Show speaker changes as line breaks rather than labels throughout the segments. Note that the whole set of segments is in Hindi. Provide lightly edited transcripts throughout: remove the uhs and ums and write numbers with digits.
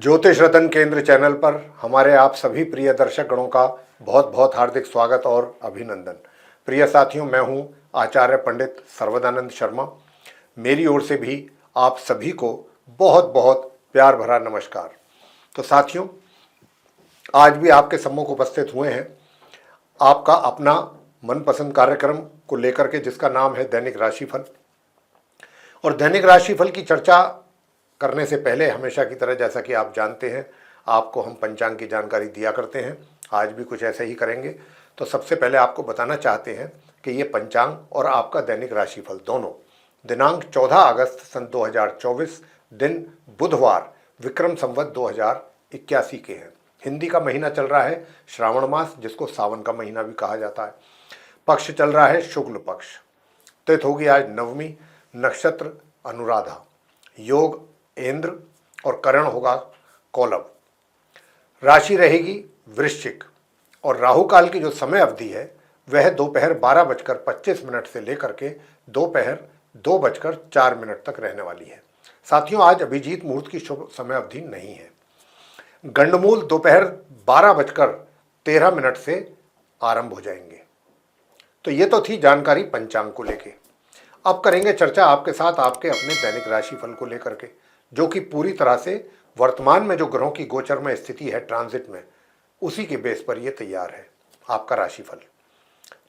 ज्योतिष रतन केंद्र चैनल पर हमारे आप सभी प्रिय दर्शक गणों का बहुत बहुत हार्दिक स्वागत और अभिनंदन। प्रिय साथियों, मैं हूं आचार्य पंडित सर्वदानंद शर्मा। मेरी ओर से भी आप सभी को बहुत बहुत प्यार भरा नमस्कार। तो साथियों, आज भी आपके सम्मुख उपस्थित हुए हैं आपका अपना मनपसंद कार्यक्रम को लेकर के, जिसका नाम है दैनिक राशिफल। और दैनिक राशिफल की चर्चा करने से पहले हमेशा की तरह, जैसा कि आप जानते हैं, आपको हम पंचांग की जानकारी दिया करते हैं। आज भी कुछ ऐसे ही करेंगे। तो सबसे पहले आपको बताना चाहते हैं कि ये पंचांग और आपका दैनिक राशिफल दोनों दिनांक 14 अगस्त सन 2024 दिन बुधवार विक्रम संवत 2081 के हैं। हिंदी का महीना चल रहा है श्रावण मास, जिसको सावन का महीना भी कहा जाता है। पक्ष चल रहा है शुक्ल पक्ष। तिथि होगी आज नवमी, नक्षत्र अनुराधा, योग इंद्र और करण होगा कौलव। राशि रहेगी वृश्चिक और राहु काल की जो समय अवधि है वह दोपहर 12:25 से लेकर के दोपहर 2:04 तक रहने वाली है। साथियों, आज अभिजीत मुहूर्त की शुभ समय अवधि नहीं है। गंडमूल दोपहर 12:13 से आरंभ हो जाएंगे। तो ये तो थी जानकारी पंचांग को लेके। अब करेंगे चर्चा आपके साथ आपके अपने दैनिक राशिफल को लेकर के, जो कि पूरी तरह से वर्तमान में जो ग्रहों की गोचर में स्थिति है, ट्रांजिट में, उसी के बेस पर यह तैयार है आपका राशिफल।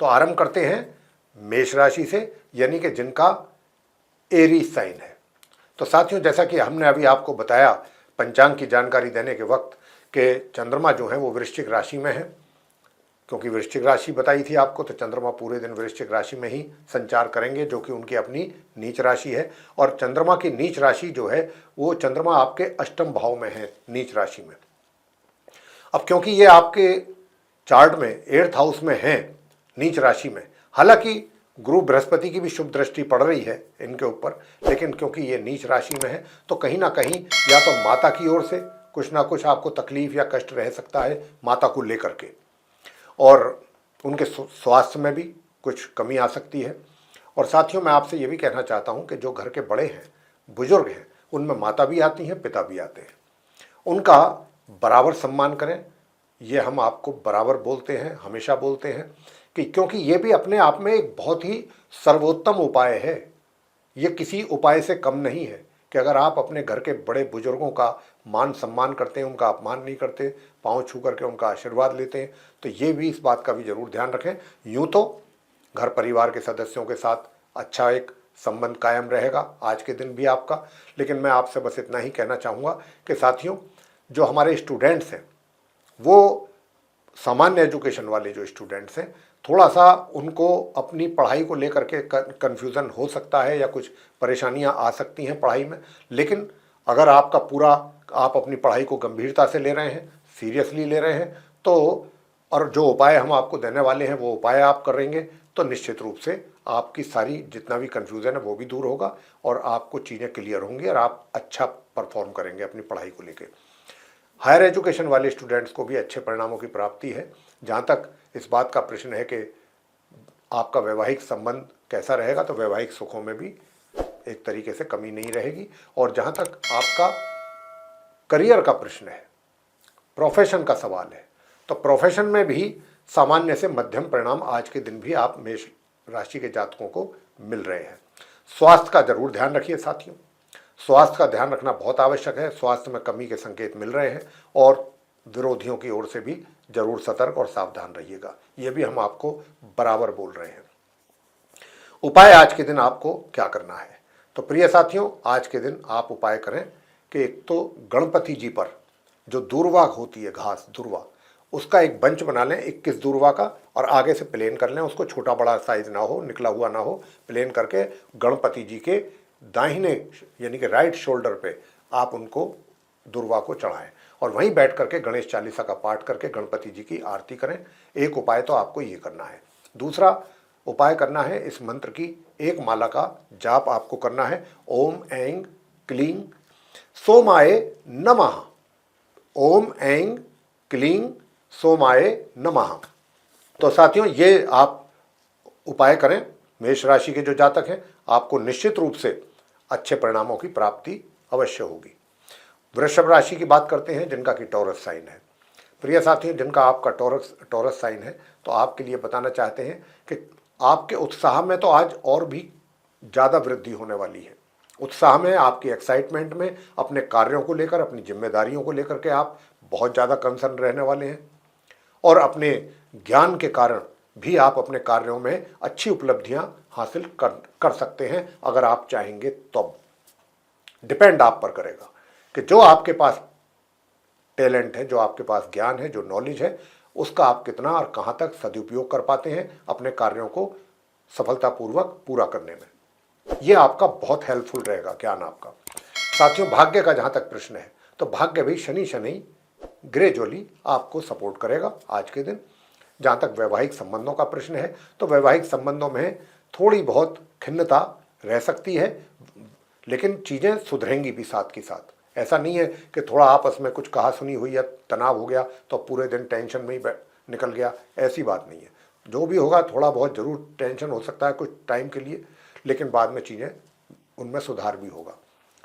तो आरंभ करते हैं मेष राशि से, यानी कि जिनका एरीज साइन है। तो साथियों, जैसा कि हमने अभी आपको बताया पंचांग की जानकारी देने के वक्त कि चंद्रमा जो है वो वृश्चिक राशि में है, क्योंकि वृश्चिक राशि बताई थी आपको, तो चंद्रमा पूरे दिन वृश्चिक राशि में ही संचार करेंगे, जो कि उनकी अपनी नीच राशि है। और चंद्रमा की नीच राशि जो है वो चंद्रमा आपके अष्टम भाव में है, नीच राशि में। अब क्योंकि ये आपके चार्ट में 8th हाउस में है, नीच राशि में, हालांकि गुरु बृहस्पति की भी शुभ दृष्टि पड़ रही है इनके ऊपर, लेकिन क्योंकि ये नीच राशि में है तो कहीं ना कहीं या तो माता की ओर से कुछ ना कुछ आपको तकलीफ या कष्ट रह सकता है माता को लेकर के, और उनके स्वास्थ्य में भी कुछ कमी आ सकती है। और साथियों, मैं आपसे ये भी कहना चाहता हूँ कि जो घर के बड़े हैं, बुजुर्ग हैं, उनमें माता भी आती हैं, पिता भी आते हैं, उनका बराबर सम्मान करें। ये हम आपको बराबर बोलते हैं, हमेशा बोलते हैं कि क्योंकि ये भी अपने आप में एक बहुत ही सर्वोत्तम उपाय है। ये किसी उपाय से कम नहीं है कि अगर आप अपने घर के बड़े बुजुर्गों का मान सम्मान करते हैं, उनका अपमान नहीं करते, पांव छू करके उनका आशीर्वाद लेते हैं, तो ये भी, इस बात का भी जरूर ध्यान रखें। यूँ तो घर परिवार के सदस्यों के साथ अच्छा एक संबंध कायम रहेगा आज के दिन भी आपका। लेकिन मैं आपसे बस इतना ही कहना चाहूँगा कि साथियों, जो हमारे स्टूडेंट्स हैं, वो सामान्य एजुकेशन वाले जो स्टूडेंट्स हैं, थोड़ा सा उनको अपनी पढ़ाई को लेकर के कन्फ्यूज़न हो सकता है या कुछ परेशानियां आ सकती हैं पढ़ाई में। लेकिन अगर आपका पूरा, आप अपनी पढ़ाई को गंभीरता से ले रहे हैं, सीरियसली ले रहे हैं, तो और जो उपाय हम आपको देने वाले हैं वो उपाय आप करेंगे, तो निश्चित रूप से आपकी सारी जितना भी कन्फ्यूज़न है वो भी दूर होगा और आपको चीज़ें क्लियर होंगी और आप अच्छा परफॉर्म करेंगे अपनी पढ़ाई को लेकर। हायर एजुकेशन वाले स्टूडेंट्स को भी अच्छे परिणामों की प्राप्ति है। जहाँ तक इस बात का प्रश्न है कि आपका वैवाहिक संबंध कैसा रहेगा, तो वैवाहिक सुखों में भी एक तरीके से कमी नहीं रहेगी। और जहाँ तक आपका करियर का प्रश्न है, प्रोफेशन का सवाल है, तो प्रोफेशन में भी सामान्य से मध्यम परिणाम आज के दिन भी आप मेष राशि के जातकों को मिल रहे हैं। स्वास्थ्य का जरूर ध्यान रखिए साथियों, स्वास्थ्य का ध्यान रखना बहुत आवश्यक है। स्वास्थ्य में कमी के संकेत मिल रहे हैं और विरोधियों की ओर से भी जरूर सतर्क और सावधान रहिएगा, ये भी हम आपको बराबर बोल रहे हैं। उपाय आज के दिन आपको क्या करना है, तो प्रिय साथियों, आज के दिन आप उपाय करें कि एक तो गणपति जी पर जो दूर्वा होती है, घास दूर्वा, उसका एक बंच बना लें 21 दूर्वा का, और आगे से प्लेन कर लें उसको, छोटा बड़ा साइज ना हो, निकला हुआ ना हो, प्लेन करके गणपति जी के दाहिने यानी कि राइट शोल्डर पे आप उनको दुर्वा को चढ़ाएं और वहीं बैठ करके गणेश चालीसा का पाठ करके गणपति जी की आरती करें। एक उपाय तो आपको ये करना है। दूसरा उपाय करना है, इस मंत्र की एक माला का जाप आपको करना है। ओम ऐं क्लीं सोमाय नमः, ओम ऐं क्लीं सोमाय नमः। तो साथियों, ये आप उपाय करें। मेष राशि के जो जातक हैं, आपको निश्चित रूप से अच्छे परिणामों की प्राप्ति अवश्य होगी। वृषभ राशि की बात करते हैं जिनका कि टॉरस साइन है। प्रिय साथियों, जिनका आपका टॉरस साइन है, तो आपके लिए बताना चाहते हैं कि आपके उत्साह में तो आज और भी ज़्यादा वृद्धि होने वाली है। उत्साह में, आपकी एक्साइटमेंट में, अपने कार्यों को लेकर, अपनी जिम्मेदारियों को लेकर के आप बहुत ज़्यादा कंसर्न रहने वाले हैं। और अपने ज्ञान के कारण भी आप अपने कार्यों में अच्छी उपलब्धियां हासिल कर सकते हैं अगर आप चाहेंगे तो। डिपेंड आप पर करेगा कि जो आपके पास टैलेंट है, जो आपके पास ज्ञान है, जो नॉलेज है, उसका आप कितना और कहाँ तक सदुपयोग कर पाते हैं अपने कार्यों को सफलतापूर्वक पूरा करने में। यह आपका बहुत हेल्पफुल रहेगा ज्ञान आपका। साथियों, भाग्य का जहाँ तक प्रश्न है तो भाग्य भी शनि शनि ग्रेजुअली आपको सपोर्ट करेगा आज के दिन। जहाँ तक वैवाहिक संबंधों का प्रश्न है तो वैवाहिक संबंधों में थोड़ी बहुत खिन्नता रह सकती है, लेकिन चीज़ें सुधरेंगी भी साथ के साथ। ऐसा नहीं है कि थोड़ा आपस में कुछ कहा सुनी हुई या तनाव हो गया तो पूरे दिन टेंशन में ही निकल गया, ऐसी बात नहीं है। जो भी होगा थोड़ा बहुत ज़रूर टेंशन हो सकता है कुछ टाइम के लिए, लेकिन बाद में चीज़ें उनमें सुधार भी होगा।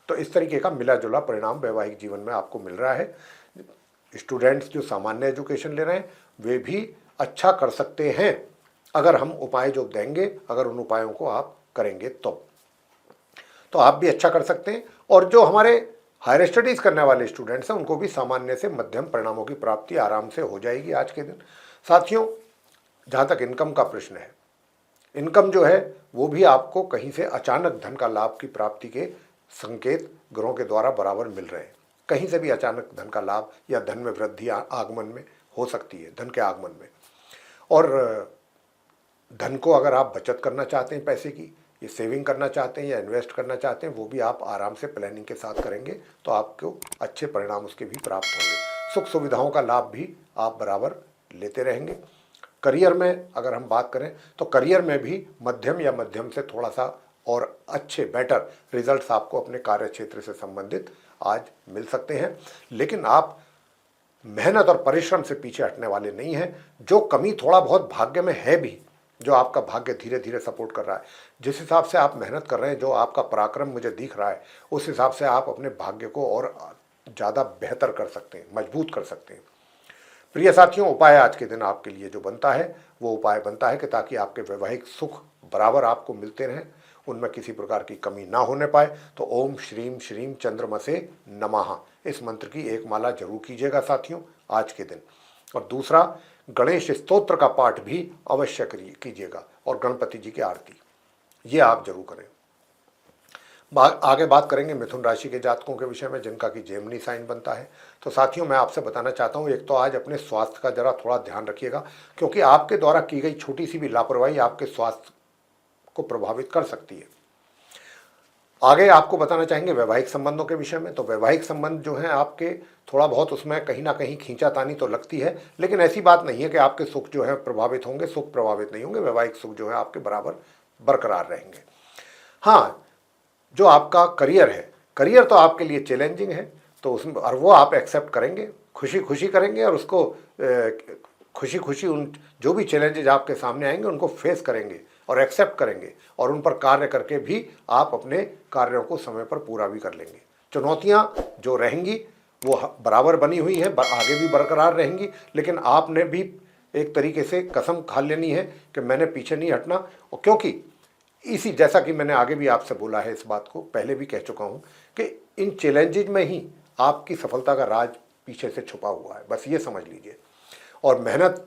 तो इस तरीके का मिला जुला परिणाम वैवाहिक जीवन में आपको मिल रहा है। स्टूडेंट्स जो सामान्य एजुकेशन ले रहे हैं वे भी अच्छा कर सकते हैं अगर हम उपाय जो देंगे, अगर उन उपायों को आप करेंगे तो आप भी अच्छा कर सकते हैं। और जो हमारे हायर स्टडीज़ करने वाले स्टूडेंट्स हैं उनको भी सामान्य से मध्यम परिणामों की प्राप्ति आराम से हो जाएगी आज के दिन। साथियों, जहाँ तक इनकम का प्रश्न है, इनकम जो है वो भी आपको कहीं से अचानक धन का लाभ की प्राप्ति के संकेत ग्रहों के द्वारा बराबर मिल रहे हैं। कहीं से भी अचानक धन का लाभ या धन में वृद्धि आगमन में हो सकती है, धन के आगमन में। और धन को अगर आप बचत करना चाहते हैं, पैसे की ये सेविंग करना चाहते हैं या इन्वेस्ट करना चाहते हैं, वो भी आप आराम से प्लानिंग के साथ करेंगे तो आपको अच्छे परिणाम उसके भी प्राप्त होंगे। सुख सुविधाओं का लाभ भी आप बराबर लेते रहेंगे। करियर में अगर हम बात करें तो करियर में भी मध्यम या मध्यम से थोड़ा सा और अच्छे बेटर रिजल्ट्स आपको अपने कार्य क्षेत्र से संबंधित आज मिल सकते हैं। लेकिन आप मेहनत और परिश्रम से पीछे हटने वाले नहीं हैं। जो कमी थोड़ा बहुत भाग्य में है भी, जो आपका भाग्य धीरे धीरे सपोर्ट कर रहा है, जिस हिसाब से आप मेहनत कर रहे हैं, जो आपका पराक्रम मुझे दिख रहा है, उस हिसाब से आप अपने भाग्य को और ज़्यादा बेहतर कर सकते हैं, मजबूत कर सकते हैं। प्रिय साथियों, उपाय आज के दिन आपके लिए जो बनता है वो उपाय बनता है कि ताकि आपके वैवाहिक सुख बराबर आपको मिलते रहें, उनमें किसी प्रकार की कमी ना होने पाए, तो ओम श्रीम श्रीम चंद्रमसे नमः इस मंत्र की एक माला जरूर कीजिएगा साथियों आज के दिन। और दूसरा, गणेश स्तोत्र का पाठ भी अवश्य कीजिएगा और गणपति जी की आरती ये आप जरूर करें। आगे बात करेंगे मिथुन राशि के जातकों के विषय में जिनका कि जेमिनी साइन बनता है। तो साथियों, मैं आपसे बताना चाहता हूं, एक तो आज अपने स्वास्थ्य का जरा थोड़ा ध्यान रखिएगा, क्योंकि आपके द्वारा की गई छोटी सी भी लापरवाही आपके स्वास्थ्य को प्रभावित कर सकती है। आगे आपको बताना चाहेंगे वैवाहिक संबंधों के विषय में। तो वैवाहिक संबंध जो है आपके थोड़ा बहुत उसमें कहीं ना कहीं खींचातानी तो लगती है, लेकिन ऐसी बात नहीं है कि आपके सुख जो है प्रभावित होंगे। सुख प्रभावित नहीं होंगे, वैवाहिक सुख जो है आपके बराबर बरकरार रहेंगे। हाँ, जो आपका करियर है, करियर तो आपके लिए चैलेंजिंग है, तो उसमें और वो आप एक्सेप्ट करेंगे, खुशी खुशी करेंगे और उसको खुशी खुशी उन जो भी चैलेंजेज आपके सामने आएंगे उनको फेस करेंगे और एक्सेप्ट करेंगे और उन पर कार्य करके भी आप अपने कार्यों को समय पर पूरा भी कर लेंगे। चुनौतियां जो रहेंगी वो बराबर बनी हुई हैं, आगे भी बरकरार रहेंगी, लेकिन आपने भी एक तरीके से कसम खा लेनी है कि मैंने पीछे नहीं हटना। और क्योंकि इसी जैसा कि मैंने आगे भी आपसे बोला है, इस बात को पहले भी कह चुका हूँ कि इन चैलेंजेज में ही आपकी सफलता का राज पीछे से छुपा हुआ है, बस ये समझ लीजिए। और मेहनत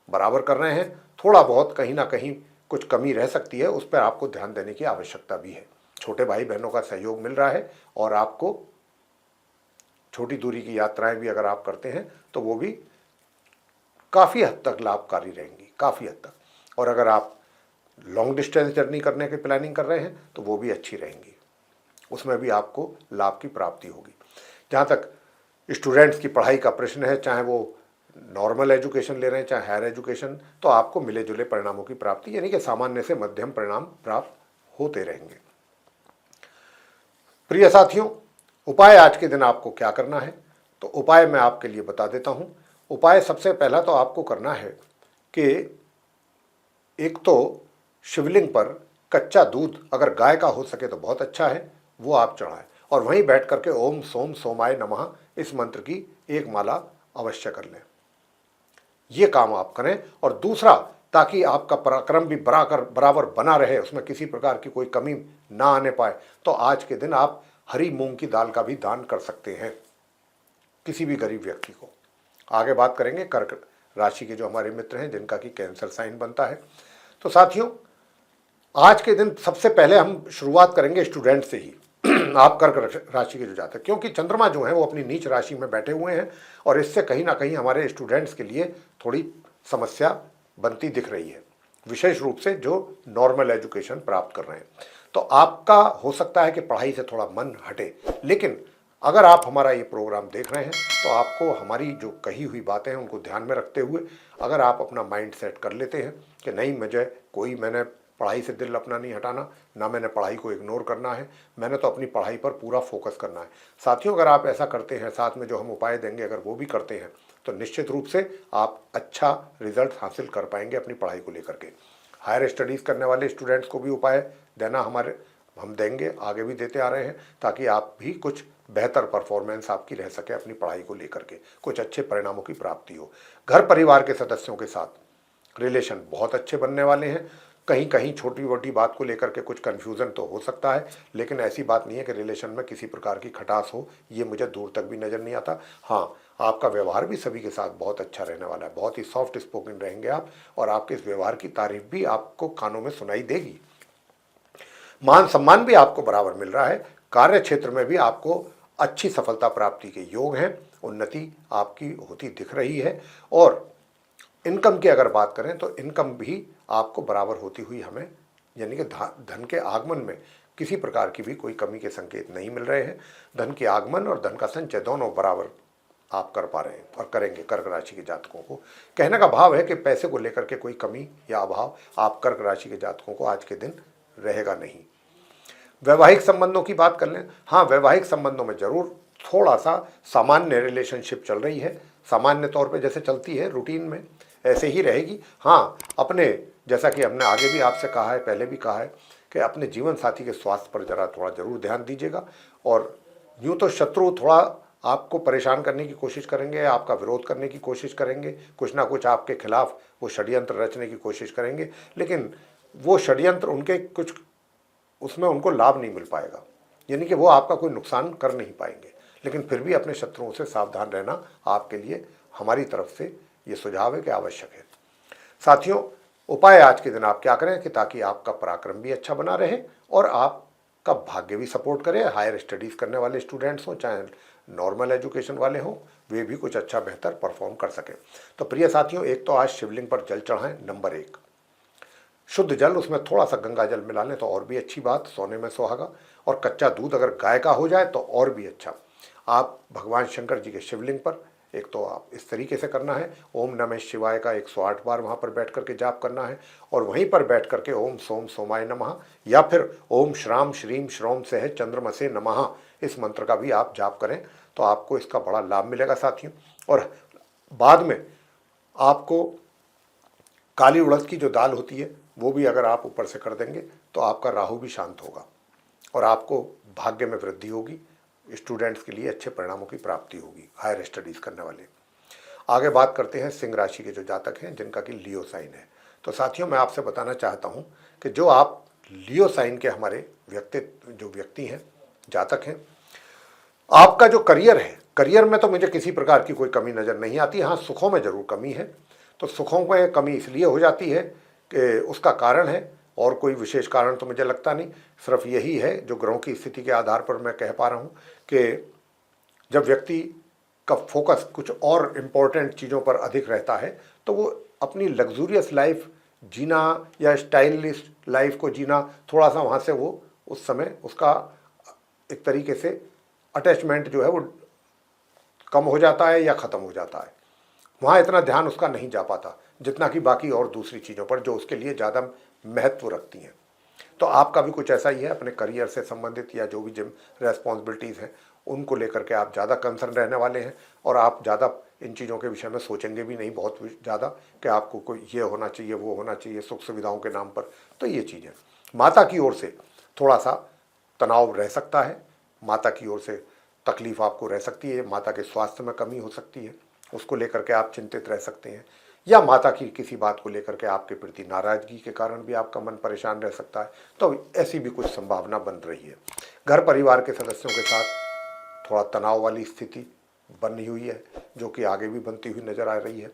बराबर कर रहे हैं, थोड़ा बहुत कहीं ना कहीं कुछ कमी रह सकती है, उस पर आपको ध्यान देने की आवश्यकता भी है। छोटे भाई बहनों का सहयोग मिल रहा है और आपको छोटी दूरी की यात्राएं भी अगर आप करते हैं तो वो भी काफ़ी हद तक लाभकारी रहेंगी, काफ़ी हद तक। और अगर आप लॉन्ग डिस्टेंस जर्नी करने की प्लानिंग कर रहे हैं तो वो भी अच्छी रहेंगी, उसमें भी आपको लाभ की प्राप्ति होगी। जहाँ तक स्टूडेंट्स की पढ़ाई का प्रश्न है, चाहे वो नॉर्मल एजुकेशन ले रहे हैं चाहे हायर एजुकेशन, तो आपको मिले जुले परिणामों की प्राप्ति यानी कि सामान्य से मध्यम परिणाम प्राप्त होते रहेंगे। प्रिय साथियों, उपाय आज के दिन आपको क्या करना है, तो उपाय मैं आपके लिए बता देता हूँ। उपाय सबसे पहला तो आपको करना है कि एक तो शिवलिंग पर कच्चा दूध, अगर गाय का हो सके तो बहुत अच्छा है, वो आप चढ़ाएं। और वहीं बैठ करके ओम सोम सोमाय नमः इस मंत्र की एक माला अवश्य कर लें। ये काम आप करें। और दूसरा, ताकि आपका पराक्रम भी बराबर बना रहे, उसमें किसी प्रकार की कोई कमी ना आने पाए, तो आज के दिन आप हरी मूंग की दाल का भी दान कर सकते हैं किसी भी गरीब व्यक्ति को। आगे बात करेंगे कर्क राशि के जो हमारे मित्र हैं जिनका कि कैंसर साइन बनता है। तो साथियों, आज के दिन सबसे पहले हम शुरुआत करेंगे स्टूडेंट से ही। आप कर्क राशि के जो जातक, क्योंकि चंद्रमा जो है वो अपनी नीच राशि में बैठे हुए हैं और इससे कहीं ना कहीं हमारे स्टूडेंट्स के लिए थोड़ी समस्या बनती दिख रही है, विशेष रूप से जो नॉर्मल एजुकेशन प्राप्त कर रहे हैं। तो आपका हो सकता है कि पढ़ाई से थोड़ा मन हटे, लेकिन अगर आप हमारा ये प्रोग्राम देख रहे हैं तो आपको हमारी जो कही हुई बातें हैं उनको ध्यान में रखते हुए अगर आप अपना माइंड सेट कर लेते हैं कि नहीं, मैंने पढ़ाई से दिल अपना नहीं हटाना, ना मैंने पढ़ाई को इग्नोर करना है, मैंने तो अपनी पढ़ाई पर पूरा फोकस करना है। साथियों, अगर आप ऐसा करते हैं, साथ में जो हम उपाय देंगे अगर वो भी करते हैं, तो निश्चित रूप से आप अच्छा रिजल्ट हासिल कर पाएंगे अपनी पढ़ाई को लेकर के। हायर स्टडीज़ करने वाले स्टूडेंट्स को भी उपाय देना हम देंगे, आगे भी देते आ रहे हैं, ताकि आप भी कुछ बेहतर परफॉर्मेंस आपकी रह सके अपनी पढ़ाई को लेकर के, कुछ अच्छे परिणामों की प्राप्ति हो। घर परिवार के सदस्यों के साथ रिलेशन बहुत अच्छे बनने वाले हैं। कहीं कहीं छोटी मोटी बात को लेकर के कुछ कन्फ्यूज़न तो हो सकता है, लेकिन ऐसी बात नहीं है कि रिलेशन में किसी प्रकार की खटास हो, ये मुझे दूर तक भी नज़र नहीं आता। हाँ, आपका व्यवहार भी सभी के साथ बहुत अच्छा रहने वाला है, बहुत ही सॉफ्ट स्पोकन रहेंगे आप, और आपके इस व्यवहार की तारीफ भी आपको कानों में सुनाई देगी। मान सम्मान भी आपको बराबर मिल रहा है। कार्य क्षेत्र में भी आपको अच्छी सफलता प्राप्ति के योग हैं, उन्नति आपकी होती दिख रही है। और इनकम की अगर बात करें तो इनकम भी आपको बराबर होती हुई हमें, यानी कि धन के आगमन में किसी प्रकार की भी कोई कमी के संकेत नहीं मिल रहे हैं। धन के आगमन और धन का संचय दोनों बराबर आप कर पा रहे हैं और करेंगे कर्क राशि के जातकों को। कहने का भाव है कि पैसे को लेकर के कोई कमी या अभाव आप कर्क राशि के जातकों को आज के दिन रहेगा नहीं। वैवाहिक संबंधों की बात कर लें, हाँ, वैवाहिक संबंधों में जरूर थोड़ा सा सामान्य रिलेशनशिप चल रही है, सामान्य तौर पे जैसे चलती है रूटीन में ऐसे ही रहेगी। हाँ, अपने, जैसा कि हमने आगे भी आपसे कहा है, पहले भी कहा है कि अपने जीवन साथी के स्वास्थ्य पर थोड़ा जरूर ध्यान दीजिएगा। और यूँ तो शत्रु थोड़ा आपको परेशान करने की कोशिश करेंगे, आपका विरोध करने की कोशिश करेंगे, कुछ ना कुछ आपके खिलाफ वो षड्यंत्र रचने की कोशिश करेंगे, लेकिन वो षड्यंत्र उनके कुछ उसमें उनको लाभ नहीं मिल पाएगा, यानी कि वो आपका कोई नुकसान कर नहीं पाएंगे। लेकिन फिर भी अपने शत्रुओं से सावधान रहना आपके लिए हमारी तरफ से ये सुझाव है कि आवश्यक है। साथियों, उपाय आज के दिन आप क्या करें कि ताकि आपका पराक्रम भी अच्छा बना रहे और आपका भाग्य भी सपोर्ट करे। हायर स्टडीज़ करने वाले स्टूडेंट्स हों चाहे नॉर्मल एजुकेशन वाले हों, वे भी कुछ अच्छा बेहतर परफॉर्म कर सकें। तो प्रिय साथियों, एक तो आज शिवलिंग पर जल चढ़ाएं, नंबर 1। शुद्ध जल, उसमें थोड़ा सा गंगा जल मिला लें तो और भी अच्छी बात, सोने में सुहागा। और कच्चा दूध अगर गाय का हो जाए तो और भी अच्छा। आप भगवान शंकर जी के शिवलिंग पर एक तो आप इस तरीके से करना है, ओम नमः शिवाय का 108 बार वहाँ पर बैठ करके जाप करना है। और वहीं पर बैठ करके ओम सोम सोमाय नमः या फिर ओम श्राम श्रीम श्रोम से चंद्रमसे नमः इस मंत्र का भी आप जाप करें तो आपको इसका बड़ा लाभ मिलेगा साथियों। और बाद में आपको काली उड़द की जो दाल होती है वो भी अगर आप ऊपर से कर देंगे तो आपका राहु भी शांत होगा और आपको भाग्य में वृद्धि होगी। स्टूडेंट्स के लिए अच्छे परिणामों की प्राप्ति होगी, हायर स्टडीज़ करने वाले। आगे बात करते हैं सिंह राशि के जो जातक हैं जिनका कि लियो साइन है। तो साथियों, मैं आपसे बताना चाहता हूं कि जो आप लियो साइन के हमारे व्यक्ति हैं, जातक हैं, आपका जो करियर है, करियर में तो मुझे किसी प्रकार की कोई कमी नज़र नहीं आती। हाँ, सुखों में ज़रूर कमी है। तो सुखों में कमी इसलिए हो जाती है कि उसका कारण है, और कोई विशेष कारण तो मुझे लगता नहीं, सिर्फ यही है जो ग्रहों की स्थिति के आधार पर मैं कह पा रहा हूँ कि जब व्यक्ति का फोकस कुछ और इम्पोर्टेंट चीज़ों पर अधिक रहता है तो वो अपनी लग्जूरियस लाइफ जीना या स्टाइलिश लाइफ को जीना, थोड़ा सा वहाँ से वो उस समय उसका एक तरीके से अटैचमेंट जो है वो कम हो जाता है या ख़त्म हो जाता है। वहाँ इतना ध्यान उसका नहीं जा पाता जितना कि बाकी और दूसरी चीज़ों पर जो उसके लिए ज़्यादा महत्व रखती हैं। तो आपका भी कुछ ऐसा ही है, अपने करियर से संबंधित या जो भी जिम रेस्पॉन्सिबिलिटीज़ हैं उनको लेकर के आप ज़्यादा कंसर्न रहने वाले हैं और आप ज़्यादा इन चीज़ों के विषय में सोचेंगे भी नहीं बहुत ज़्यादा कि आपको कोई ये होना चाहिए वो होना चाहिए सुख सुविधाओं के नाम पर। तो ये चीज़ें माता की ओर से थोड़ा सा तनाव रह सकता है, माता की ओर से तकलीफ आपको रह सकती है, माता के स्वास्थ्य में कमी हो सकती है, उसको लेकर के आप चिंतित रह सकते हैं, या माता की किसी बात को लेकर के आपके प्रति नाराजगी के कारण भी आपका मन परेशान रह सकता है। तो ऐसी भी कुछ संभावना बन रही है। घर परिवार के सदस्यों के साथ थोड़ा तनाव वाली स्थिति बनी हुई है, जो कि आगे भी बनती हुई नजर आ रही है।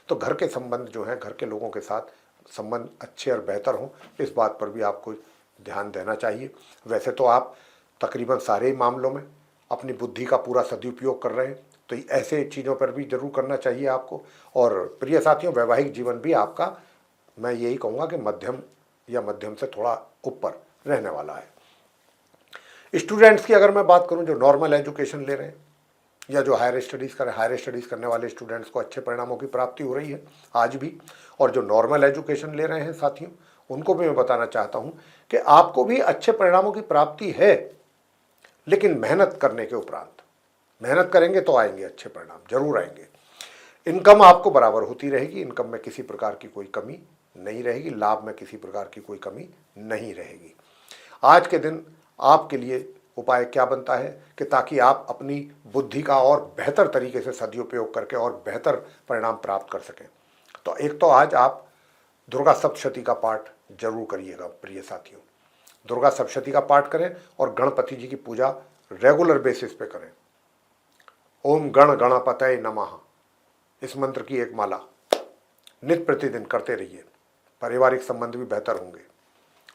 तो घर के संबंध जो है, घर के लोगों के साथ संबंध अच्छे और बेहतर हों, इस बात पर भी आपको ध्यान देना चाहिए। वैसे तो आप तकरीबन सारे ही मामलों में अपनी बुद्धि का पूरा सदुपयोग कर रहे हैं, तो ऐसे चीज़ों पर भी जरूर करना चाहिए आपको। और प्रिय साथियों, वैवाहिक जीवन भी आपका, मैं यही कहूँगा कि मध्यम या मध्यम से थोड़ा ऊपर रहने वाला है। स्टूडेंट्स की अगर मैं बात करूँ, जो नॉर्मल एजुकेशन ले रहे हैं या जो हायर स्टडीज़ करने वाले स्टूडेंट्स को अच्छे परिणामों की प्राप्ति हो रही है आज भी। और जो नॉर्मल एजुकेशन ले रहे हैं साथियों, उनको भी मैं बताना चाहता हूँ कि आपको भी अच्छे परिणामों की प्राप्ति है, लेकिन मेहनत करने के उपरांत, मेहनत करेंगे तो आएंगे अच्छे परिणाम, जरूर आएंगे। इनकम आपको बराबर होती रहेगी, इनकम में किसी प्रकार की कोई कमी नहीं रहेगी, लाभ में किसी प्रकार की कोई कमी नहीं रहेगी। आज के दिन आपके लिए उपाय क्या बनता है कि ताकि आप अपनी बुद्धि का और बेहतर तरीके से सदुपयोग करके और बेहतर परिणाम प्राप्त कर सकें। तो एक तो आज आप दुर्गा सप्तशती का पाठ जरूर करिएगा प्रिय साथियों। दुर्गा सप्तशती का पाठ करें और गणपति जी की पूजा रेगुलर बेसिस पे करें। ओम गण गणपतये नमः, इस मंत्र की एक माला नित्य प्रतिदिन करते रहिए। पारिवारिक संबंध भी बेहतर होंगे,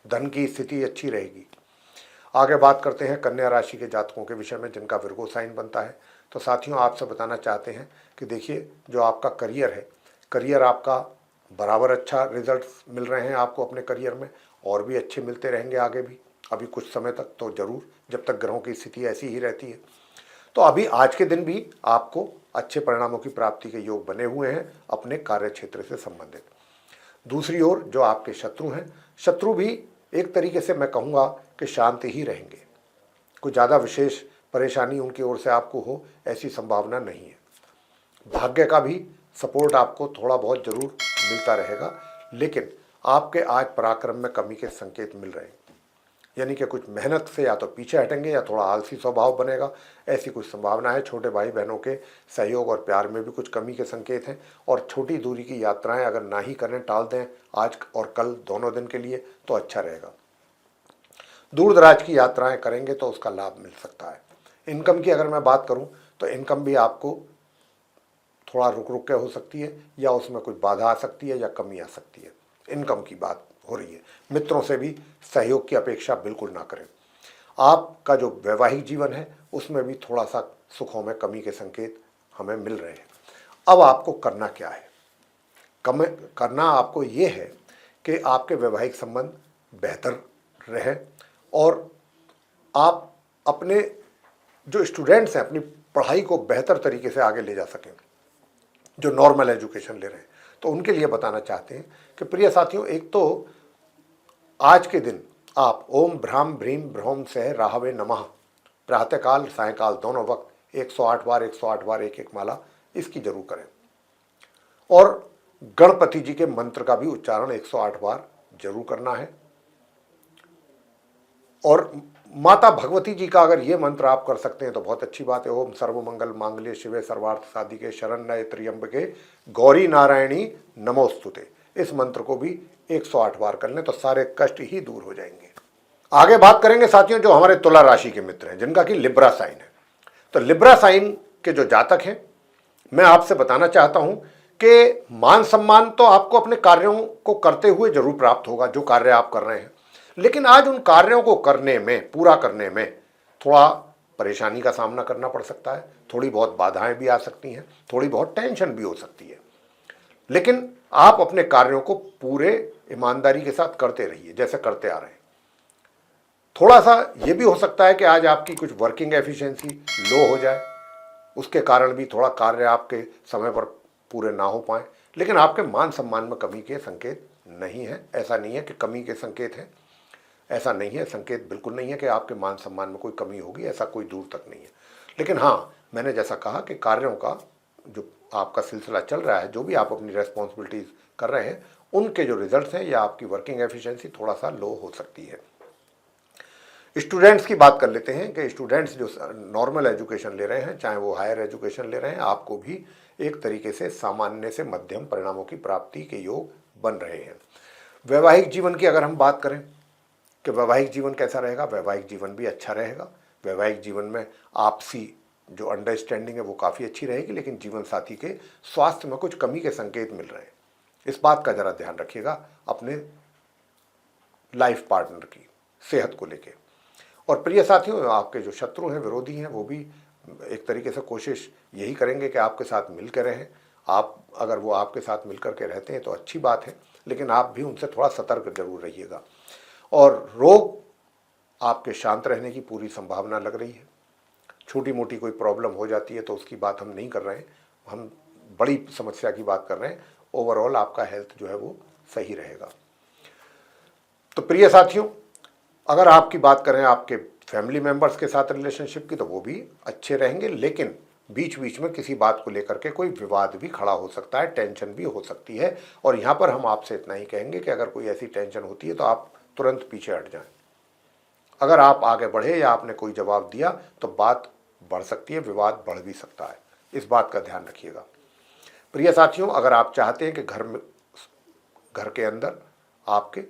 धन की स्थिति अच्छी रहेगी। आगे बात करते हैं कन्या राशि के जातकों के विषय में, जिनका विर्गो साइन बनता है। तो साथियों, आपसे बताना चाहते हैं कि देखिए, जो आपका करियर है, करियर आपका बराबर अच्छा रिजल्ट्स मिल रहे हैं आपको अपने करियर में, और भी अच्छे मिलते रहेंगे आगे भी, अभी कुछ समय तक तो जरूर, जब तक ग्रहों की स्थिति ऐसी ही रहती है। तो अभी आज के दिन भी आपको अच्छे परिणामों की प्राप्ति के योग बने हुए हैं अपने कार्य क्षेत्र से संबंधित। दूसरी ओर जो आपके शत्रु हैं, शत्रु भी एक तरीके से मैं कहूँगा कि शांत ही रहेंगे। कोई ज़्यादा विशेष परेशानी उनकी ओर से आपको हो, ऐसी संभावना नहीं है। भाग्य का भी सपोर्ट आपको थोड़ा बहुत जरूर मिलता रहेगा, लेकिन आपके आज पराक्रम में कमी के संकेत मिल रहे हैं। यानी कि कुछ मेहनत से या तो पीछे हटेंगे या थोड़ा आलसी स्वभाव बनेगा, ऐसी कुछ संभावना है। छोटे भाई बहनों के सहयोग और प्यार में भी कुछ कमी के संकेत हैं। और छोटी दूरी की यात्राएं अगर ना ही करें, टाल दें आज और कल दोनों दिन के लिए, तो अच्छा रहेगा। दूर दराज की यात्राएं करेंगे तो उसका लाभ मिल सकता है। इनकम की अगर मैं बात करूं तो इनकम भी आपको थोड़ा रुक रुक के हो सकती है, या उसमें कुछ बाधा आ सकती है या कमी आ सकती है। इनकम की बात हो रही है। मित्रों से भी सहयोग की अपेक्षा बिल्कुल ना करें। आपका जो वैवाहिक जीवन है उसमें भी थोड़ा सा सुखों में कमी के संकेत हमें मिल रहे हैं। अब आपको करना क्या है? करना आपको ये है कि आपके वैवाहिक संबंध बेहतर रहे और आप अपने जो स्टूडेंट्स हैं अपनी पढ़ाई को बेहतर तरीके से आगे ले जा सकें, जो नॉर्मल एजुकेशन ले रहे हैं। तो उनके लिए बताना चाहते हैं कि प्रिय साथियों, एक तो आज के दिन आप ओम भ्राम भ्रीम भ्रौम सह राहवे नमः प्रातःकाल सायंकाल दोनों वक्त 108 बार 108 बार एक एक माला इसकी जरूर करें। और गणपति जी के मंत्र का भी उच्चारण 108 बार जरूर करना है। और माता भगवती जी का अगर ये मंत्र आप कर सकते हैं तो बहुत अच्छी बात है। ओम सर्वमंगल मांगल्ये शिवे सर्वार्थ साधिके शरण्ये त्र्यंबके गौरी नारायणी नमोस्तुते, इस मंत्र को भी 108 बार कर लें तो सारे कष्ट ही दूर हो जाएंगे। आगे बात करेंगे साथियों जो हमारे तुला राशि के मित्र हैं, जिनका कि लिब्रा साइन है। तो लिब्रा साइन के जो जातक हैं, मैं आपसे बताना चाहता हूं कि मान सम्मान तो आपको अपने कार्यों को करते हुए जरूर प्राप्त होगा, जो कार्य आप कर रहे हैं। लेकिन आज उन कार्यों को करने में, पूरा करने में थोड़ा परेशानी का सामना करना पड़ सकता है। थोड़ी बहुत बाधाएं भी आ सकती हैं, थोड़ी बहुत टेंशन भी हो सकती है। लेकिन आप अपने कार्यों को पूरे ईमानदारी के साथ करते रहिए जैसे करते आ रहे हैं। थोड़ा सा ये भी हो सकता है कि आज आपकी कुछ वर्किंग एफिशिएंसी लो हो जाए, उसके कारण भी थोड़ा कार्य आपके समय पर पूरे ना हो पाए। लेकिन आपके मान सम्मान में कमी के संकेत नहीं है। ऐसा नहीं है कि कमी के संकेत हैं, ऐसा नहीं है, संकेत बिल्कुल नहीं है कि आपके मान सम्मान में कोई कमी होगी, ऐसा कोई दूर तक नहीं है। लेकिन हाँ, मैंने जैसा कहा कि कार्यों का जो आपका सिलसिला चल रहा है, जो भी आप अपनी रेस्पॉन्सिबिलिटीज़ कर रहे हैं, उनके जो रिजल्ट्स हैं या आपकी वर्किंग एफिशिएंसी थोड़ा सा लो हो सकती है। स्टूडेंट्स की बात कर लेते हैं कि स्टूडेंट्स जो नॉर्मल एजुकेशन ले रहे हैं, चाहे वो हायर एजुकेशन ले रहे हैं, आपको भी एक तरीके से सामान्य से मध्यम परिणामों की प्राप्ति के योग बन रहे हैं। वैवाहिक जीवन की अगर हम बात करें कि वैवाहिक जीवन कैसा रहेगा, वैवाहिक जीवन भी अच्छा रहेगा। वैवाहिक जीवन में आपसी जो अंडरस्टैंडिंग है वो काफ़ी अच्छी रहेगी, लेकिन जीवन साथी के स्वास्थ्य में कुछ कमी के संकेत मिल रहे हैं। इस बात का ज़रा ध्यान रखिएगा अपने लाइफ पार्टनर की सेहत को लेके। और प्रिय साथियों, आपके जो शत्रु हैं, विरोधी हैं, वो भी एक तरीके से कोशिश यही करेंगे कि आपके साथ मिल के रहें। आप अगर वो आपके साथ मिल कर के रहते हैं तो अच्छी बात है, लेकिन आप भी उनसे थोड़ा सतर्क जरूर रहिएगा। और रोग आपके शांत रहने की पूरी संभावना लग रही है। छोटी मोटी कोई प्रॉब्लम हो जाती है तो उसकी बात हम नहीं कर रहे हैं, हम बड़ी समस्या की बात कर रहे हैं। ओवरऑल आपका हेल्थ जो है वो सही रहेगा। तो प्रिय साथियों, अगर आपकी बात करें आपके फैमिली मेंबर्स के साथ रिलेशनशिप की, तो वो भी अच्छे रहेंगे, लेकिन बीच बीच में किसी बात को लेकर के कोई विवाद भी खड़ा हो सकता है, टेंशन भी हो सकती है। और यहाँ पर हम आपसे इतना ही कहेंगे कि अगर कोई ऐसी टेंशन होती है तो आप तुरंत पीछे हट जाएं। अगर आप आगे बढ़े या आपने कोई जवाब दिया तो बात बढ़ सकती है, विवाद बढ़ भी सकता है। इस बात का ध्यान रखिएगा। प्रिय साथियों, अगर आप चाहते हैं कि घर के अंदर आपके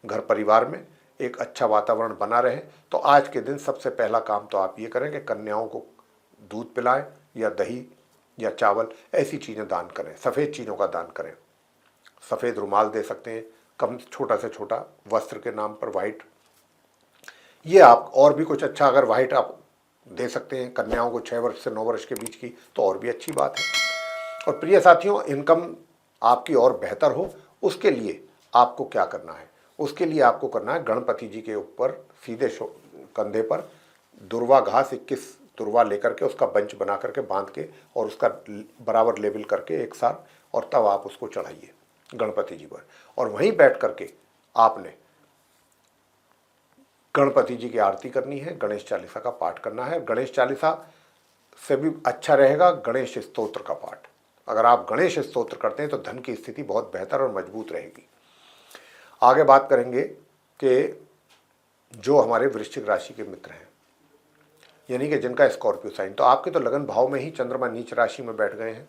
घर परिवार में एक अच्छा वातावरण बना रहे, तो आज के दिन सबसे पहला काम तो आप ये करें कि कन्याओं को दूध पिलाएं या दही या चावल, ऐसी चीज़ें दान करें। सफ़ेद चीज़ों का दान करें। सफ़ेद रुमाल दे सकते हैं, कम छोटा से छोटा वस्त्र के नाम पर वाइट, ये आप और भी कुछ अच्छा अगर वाइट आप दे सकते हैं कन्याओं को 6 वर्ष से 9 वर्ष के बीच की, तो और भी अच्छी बात है। और प्रिय साथियों, इनकम आपकी और बेहतर हो, उसके लिए आपको क्या करना है? उसके लिए आपको करना है गणपति जी के ऊपर सीधे कंधे पर दुर्वा घास 21 दुर्वा लेकर के उसका बंच बना करके बांध के और उसका बराबर लेवल करके एक साथ, और तब आप उसको चढ़ाइए गणपति जी पर। और वहीं बैठ करके आपने गणपति जी की आरती करनी है, गणेश चालीसा का पाठ करना है। गणेश चालीसा से भी अच्छा रहेगा गणेश स्तोत्र का पाठ। अगर आप गणेश स्तोत्र करते हैं तो धन की स्थिति बहुत बेहतर और मजबूत रहेगी। आगे बात करेंगे कि जो हमारे वृश्चिक राशि के मित्र हैं, यानी कि जिनका स्कॉर्पियो साइन, तो आपके तो लगन भाव में ही चंद्रमा नीच राशि में बैठ गए हैं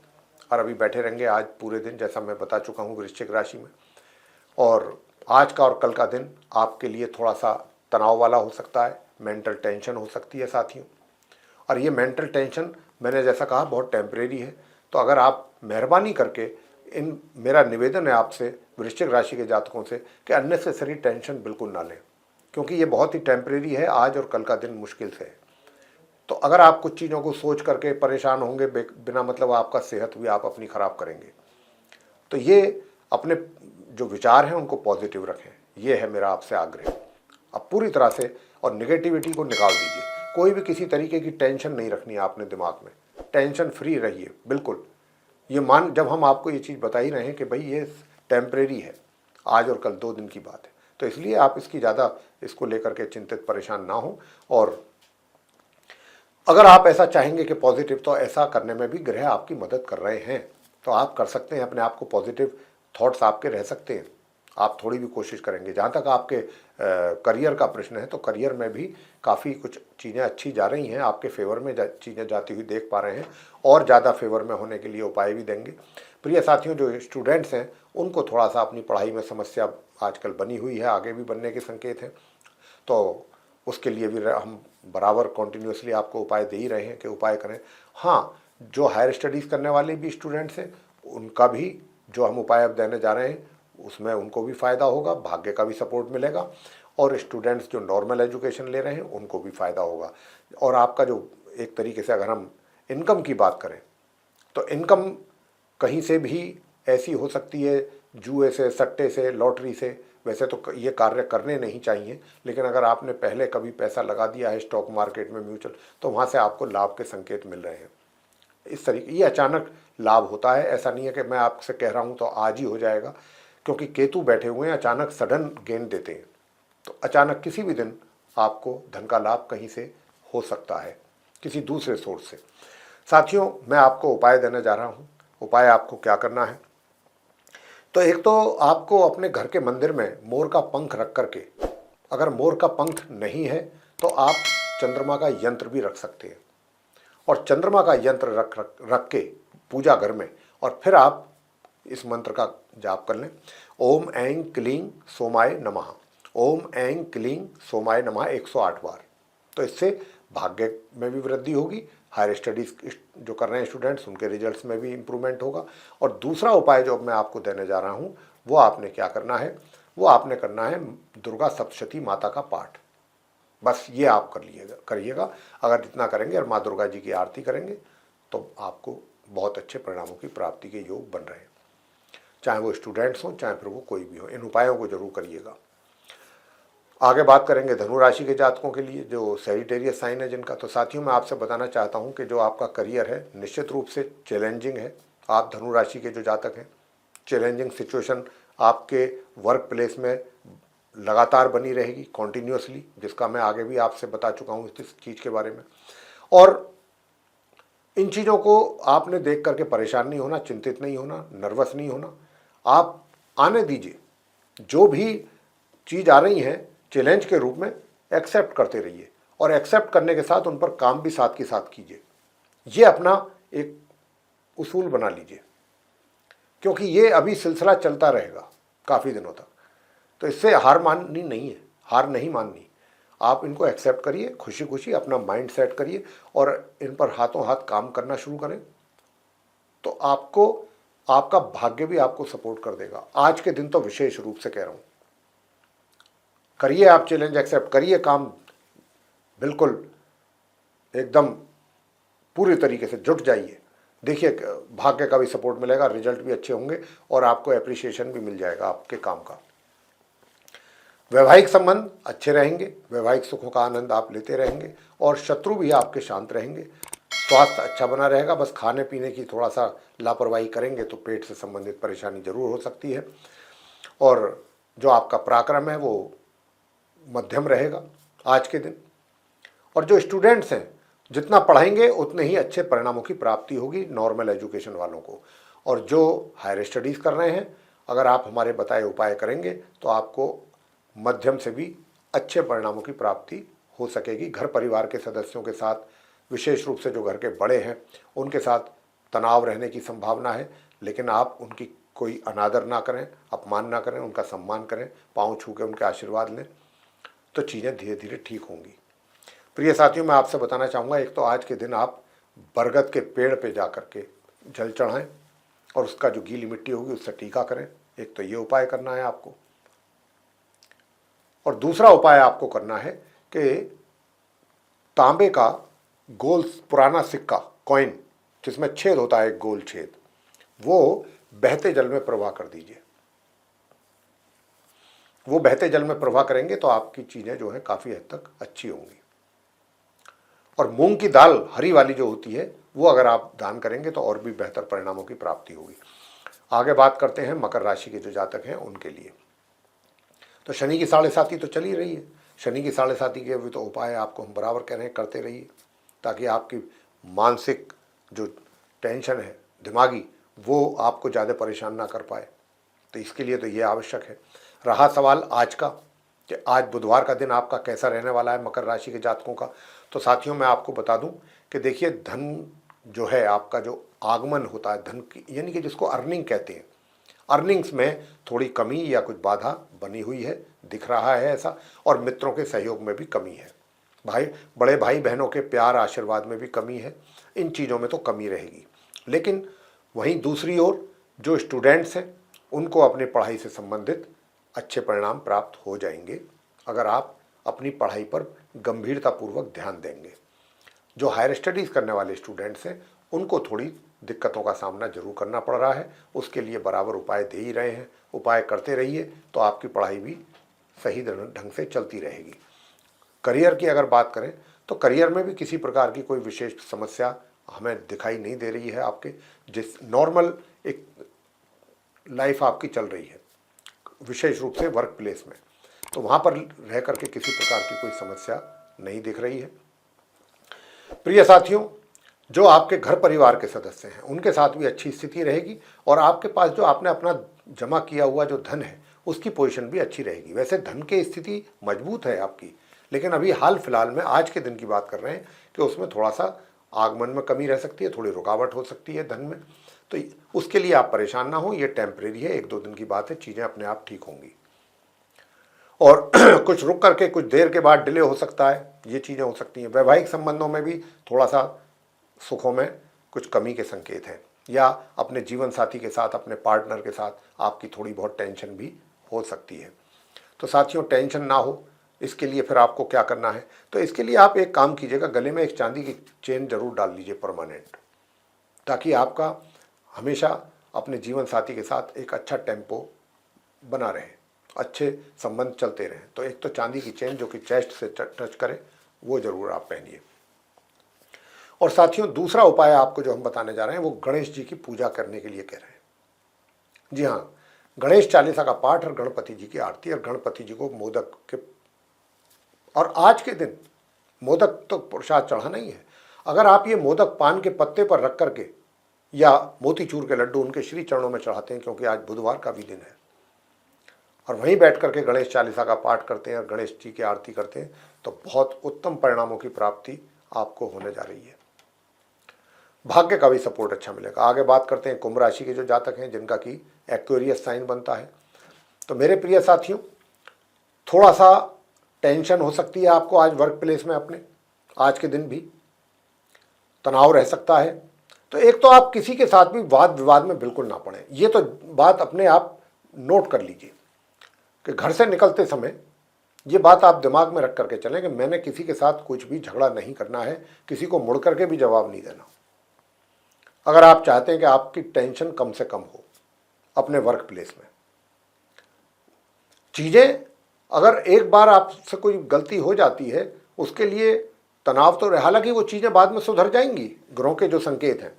और अभी बैठे रहेंगे आज पूरे दिन, जैसा मैं बता चुका हूँ वृश्चिक राशि में। और आज का और कल का दिन आपके लिए थोड़ा सा तनाव वाला हो सकता है, मेंटल टेंशन हो सकती है साथियों। और ये मेंटल टेंशन मैंने जैसा कहा बहुत टेम्परेरी है। तो अगर आप मेहरबानी करके मेरा निवेदन है आपसे वृश्चिक राशि के जातकों से कि अननेसेसरी टेंशन बिल्कुल ना लें, क्योंकि ये बहुत ही टेम्परेरी है। आज और कल का दिन मुश्किल से है। तो अगर आप कुछ चीज़ों को सोच करके परेशान होंगे बिना मतलब, आपका सेहत भी आप अपनी ख़राब करेंगे। तो ये अपने जो विचार हैं उनको पॉजिटिव रखें, ये है मेरा आपसे आग्रह। अब पूरी तरह से और निगेटिविटी को निकाल दीजिए। कोई भी किसी तरीके की टेंशन नहीं रखनी है आपने दिमाग में, टेंशन फ्री रहिए बिल्कुल। ये जब हम आपको ये चीज़ बता ही रहे हैं कि भाई ये टेम्परेरी है, आज और कल 2 दिन की बात है, तो इसलिए आप इसकी ज़्यादा इसको लेकर के चिंतित परेशान ना हो। और अगर आप ऐसा चाहेंगे कि पॉजिटिव, तो ऐसा करने में भी ग्रह आपकी मदद कर रहे हैं, तो आप कर सकते हैं। अपने आप को पॉजिटिव थॉट्स आपके रह सकते हैं, आप थोड़ी भी कोशिश करेंगे। जहाँ तक आपके करियर का प्रश्न है, तो करियर में भी काफ़ी कुछ चीज़ें अच्छी जा रही हैं, आपके फेवर में चीज़ें जाती हुई देख पा रहे हैं, और ज़्यादा फेवर में होने के लिए उपाय भी देंगे। प्रिय साथियों, जो स्टूडेंट्स हैं उनको थोड़ा सा अपनी पढ़ाई में समस्या आजकल बनी हुई है, आगे भी बनने के संकेत हैं, तो उसके लिए भी हम बराबर कॉन्टीन्यूसली आपको उपाय दे ही रहे हैं कि उपाय करें। हाँ, जो हायर स्टडीज़ करने वाले भी स्टूडेंट्स हैं उनका भी जो हम उपाय अब देने जा रहे हैं उसमें उनको भी फ़ायदा होगा, भाग्य का भी सपोर्ट मिलेगा। और स्टूडेंट्स जो नॉर्मल एजुकेशन ले रहे हैं उनको भी फ़ायदा होगा। और आपका जो एक तरीके से अगर हम इनकम की बात करें, तो इनकम कहीं से भी ऐसी हो सकती है, जुए से, सट्टे से, लॉटरी से। वैसे तो ये कार्य करने नहीं चाहिए, लेकिन अगर आपने पहले कभी पैसा लगा दिया है स्टॉक मार्केट में, म्यूचुअल, तो वहाँ से आपको लाभ के संकेत मिल रहे हैं। इस तरीके ये अचानक लाभ होता है, ऐसा नहीं है कि मैं आपसे कह रहा हूँ तो आज ही हो जाएगा, क्योंकि केतु बैठे हुए हैं, अचानक सडन गेन देते हैं। तो अचानक किसी भी दिन आपको धन का लाभ कहीं से हो सकता है, किसी दूसरे सोर्स से। साथियों, मैं आपको उपाय देने जा रहा हूँ। उपाय आपको क्या करना है, तो एक तो आपको अपने घर के मंदिर में मोर का पंख रख करके, अगर मोर का पंख नहीं है तो आप चंद्रमा का यंत्र भी रख सकते हैं और चंद्रमा का यंत्र रख के पूजा घर में, और फिर आप इस मंत्र का जाप कर लें, ओम ऐं क्लीं सोमाय नमः, ओम ऐं क्लीं सोमाय नमः 108 बार। तो इससे भाग्य में भी वृद्धि होगी, हायर स्टडीज़ जो कर रहे हैं स्टूडेंट्स उनके रिजल्ट्स में भी इम्प्रूवमेंट होगा। और दूसरा उपाय जो मैं आपको देने जा रहा हूँ वो आपने क्या करना है, वो आपने करना है दुर्गा सप्तशती माता का पाठ। बस ये आप करिएगा। अगर इतना करेंगे और माँ दुर्गा जी की आरती करेंगे तो आपको बहुत अच्छे परिणामों की प्राप्ति के योग बन रहे हैं, चाहे वो स्टूडेंट्स हों चाहे फिर वो कोई भी हो। इन उपायों को जरूर करिएगा। आगे बात करेंगे धनु राशि के जातकों के लिए जो सैजिटेरियस साइन है जिनका। तो साथियों मैं आपसे बताना चाहता हूं कि जो आपका करियर है निश्चित रूप से चैलेंजिंग है। आप धनु राशि के जो जातक हैं, चैलेंजिंग सिचुएशन आपके वर्क प्लेस में लगातार बनी रहेगी कॉन्टीन्यूसली, जिसका मैं आगे भी आपसे बता चुका हूँ इस चीज़ के बारे में। और इन चीज़ों को आपने देख करके परेशान नहीं होना, चिंतित नहीं होना, नर्वस नहीं होना। आप आने दीजिए, जो भी चीज़ आ रही हैं चैलेंज के रूप में एक्सेप्ट करते रहिए और एक्सेप्ट करने के साथ उन पर काम भी साथ के साथ कीजिए। ये अपना एक उसूल बना लीजिए, क्योंकि ये अभी सिलसिला चलता रहेगा काफ़ी दिनों तक। तो इससे हार माननी नहीं है, हार नहीं माननी। आप इनको एक्सेप्ट करिए, खुशी खुशी अपना माइंड सेट करिए और इन पर हाथों हाथ काम करना शुरू करें, तो आपको आपका भाग्य भी आपको सपोर्ट कर देगा। आज के दिन तो विशेष रूप से कह रहा हूँ, करिए, आप चैलेंज एक्सेप्ट करिए, काम बिल्कुल एकदम पूरी तरीके से जुट जाइए। देखिए भाग्य का भी सपोर्ट मिलेगा, रिजल्ट भी अच्छे होंगे और आपको एप्रिसिएशन भी मिल जाएगा आपके काम का। वैवाहिक संबंध अच्छे रहेंगे, वैवाहिक सुखों का आनंद आप लेते रहेंगे और शत्रु भी आपके शांत रहेंगे। स्वास्थ्य अच्छा बना रहेगा, बस खाने पीने की थोड़ा सा लापरवाही करेंगे तो पेट से संबंधित परेशानी जरूर हो सकती है। और जो आपका पराक्रम है वो मध्यम रहेगा आज के दिन। और जो स्टूडेंट्स हैं जितना पढ़ेंगे उतने ही अच्छे परिणामों की प्राप्ति होगी नॉर्मल एजुकेशन वालों को। और जो हायर स्टडीज़ कर रहे हैं, अगर आप हमारे बताए उपाय करेंगे तो आपको मध्यम से भी अच्छे परिणामों की प्राप्ति हो सकेगी। घर परिवार के सदस्यों के साथ, विशेष रूप से जो घर के बड़े हैं उनके साथ तनाव रहने की संभावना है, लेकिन आप उनकी कोई अनादर ना करें, अपमान ना करें, उनका सम्मान करें, पाँव छू के उनके आशीर्वाद लें, तो चीज़ें धीरे धीरे ठीक होंगी। प्रिय साथियों मैं आपसे बताना चाहूँगा, एक तो आज के दिन आप बरगद के पेड़ पे जा कर के जल चढ़ाएं और उसका जो गीली मिट्टी होगी उससे टीका करें। एक तो ये उपाय करना है आपको। और दूसरा उपाय आपको करना है कि तांबे का गोल पुराना सिक्का, कॉइन जिसमें छेद होता है, एक गोल छेद, वो बहते जल में प्रवाह कर दीजिए। वो बहते जल में प्रवाह करेंगे तो आपकी चीज़ें जो हैं काफ़ी हद तक अच्छी होंगी। और मूंग की दाल हरी वाली जो होती है वो अगर आप दान करेंगे तो और भी बेहतर परिणामों की प्राप्ति होगी। आगे बात करते हैं मकर राशि के जो जातक हैं उनके लिए। तो शनि की 7.5 तो चल ही रही है। शनि की 7.5 के भी तो उपाय आपको हम बराबर कह रहे हैं करते रहिए, ताकि आपकी मानसिक जो टेंशन है दिमागी वो आपको ज़्यादा परेशान ना कर पाए। तो इसके लिए तो ये आवश्यक है। रहा सवाल आज का कि आज बुधवार का दिन आपका कैसा रहने वाला है मकर राशि के जातकों का, तो साथियों मैं आपको बता दूं कि देखिए धन जो है आपका जो आगमन होता है धन की, यानी कि जिसको अर्निंग कहते हैं, अर्निंग्स में थोड़ी कमी या कुछ बाधा बनी हुई है, दिख रहा है ऐसा। और मित्रों के सहयोग में भी कमी है, बड़े भाई बहनों के प्यार आशीर्वाद में भी कमी है। इन चीज़ों में तो कमी रहेगी। लेकिन वहीं दूसरी ओर जो स्टूडेंट्स हैं उनको अपनी पढ़ाई से संबंधित अच्छे परिणाम प्राप्त हो जाएंगे अगर आप अपनी पढ़ाई पर गंभीरतापूर्वक ध्यान देंगे। जो हायर स्टडीज़ करने वाले स्टूडेंट्स हैं उनको थोड़ी दिक्कतों का सामना जरूर करना पड़ रहा है, उसके लिए बराबर उपाय दे ही रहे हैं। उपाय करते रहिए तो आपकी पढ़ाई भी सही ढंग से चलती रहेगी। करियर की अगर बात करें तो करियर में भी किसी प्रकार की कोई विशेष समस्या हमें दिखाई नहीं दे रही है। आपके जिस नॉर्मल एक लाइफ आपकी चल रही है, विशेष रूप से वर्क प्लेस में, तो वहाँ पर रह करके किसी प्रकार की कोई समस्या नहीं दिख रही है। प्रिय साथियों, जो आपके घर परिवार के सदस्य हैं उनके साथ भी अच्छी स्थिति रहेगी और आपके पास जो आपने अपना जमा किया हुआ जो धन है उसकी पोजीशन भी अच्छी रहेगी। वैसे धन की स्थिति मजबूत है आपकी, लेकिन अभी हाल फिलहाल में आज के दिन की बात कर रहे हैं कि उसमें थोड़ा सा आगमन में कमी रह सकती है, थोड़ी रुकावट हो सकती है धन में। तो उसके लिए आप परेशान ना हो, ये टेम्परेरी है, 1-2 दिन की बात है, चीज़ें अपने आप ठीक होंगी। और कुछ रुक करके कुछ देर के बाद डिले हो सकता है, ये चीज़ें हो सकती हैं। वैवाहिक संबंधों में भी थोड़ा सा सुखों में कुछ कमी के संकेत हैं, या अपने जीवन साथी के साथ, अपने पार्टनर के साथ आपकी थोड़ी बहुत टेंशन भी हो सकती है। तो साथियों, टेंशन ना हो, इसके लिए फिर आपको क्या करना है? तो इसके लिए आप एक काम कीजिएगा, गले में एक चांदी की चेन जरूर डाल लीजिए परमानेंट, ताकि आपका हमेशा अपने जीवन साथी के साथ एक अच्छा टेम्पो बना रहे, अच्छे संबंध चलते रहें। तो एक तो चांदी की चेन जो कि चेस्ट से टच करे, वो जरूर आप पहनिए। और साथियों, दूसरा उपाय आपको जो हम बताने जा रहे हैं वो गणेश जी की पूजा करने के लिए कह रहे हैं। जी हाँ, गणेश चालीसा का पाठ और गणपति जी की आरती, और गणपति जी को मोदक के, और आज के दिन मोदक तो प्रसाद चढ़ाना ही है। अगर आप ये मोदक पान के पत्ते पर रख करके या मोतीचूर के लड्डू उनके श्री चरणों में चढ़ाते हैं, क्योंकि आज बुधवार का भी दिन है, और वहीं बैठ करके गणेश चालीसा का पाठ करते हैं और गणेश जी की आरती करते हैं, तो बहुत उत्तम परिणामों की प्राप्ति आपको होने जा रही है। भाग्य का भी सपोर्ट अच्छा मिलेगा। आगे बात करते हैं कुंभ राशि के जो जातक हैं, जिनका कि एक्वेरियस साइन बनता है। तो मेरे प्रिय साथियों, थोड़ा सा टेंशन हो सकती है आपको आज वर्क प्लेस में अपने, आज के दिन भी तनाव रह सकता है। तो एक तो आप किसी के साथ भी वाद विवाद में बिल्कुल ना पड़े, ये तो बात अपने आप नोट कर लीजिए कि घर से निकलते समय ये बात आप दिमाग में रख करके चलें कि मैंने किसी के साथ कुछ भी झगड़ा नहीं करना है, किसी को मुड़ करके भी जवाब नहीं देना। अगर आप चाहते हैं कि आपकी टेंशन कम से कम हो अपने वर्क प्लेस में, चीज़ें अगर एक बार आपसे कोई गलती हो जाती है, उसके लिए तनाव तो रहे, हालांकि वो चीज़ें बाद में सुधर जाएंगी, ग्रहों के जो संकेत हैं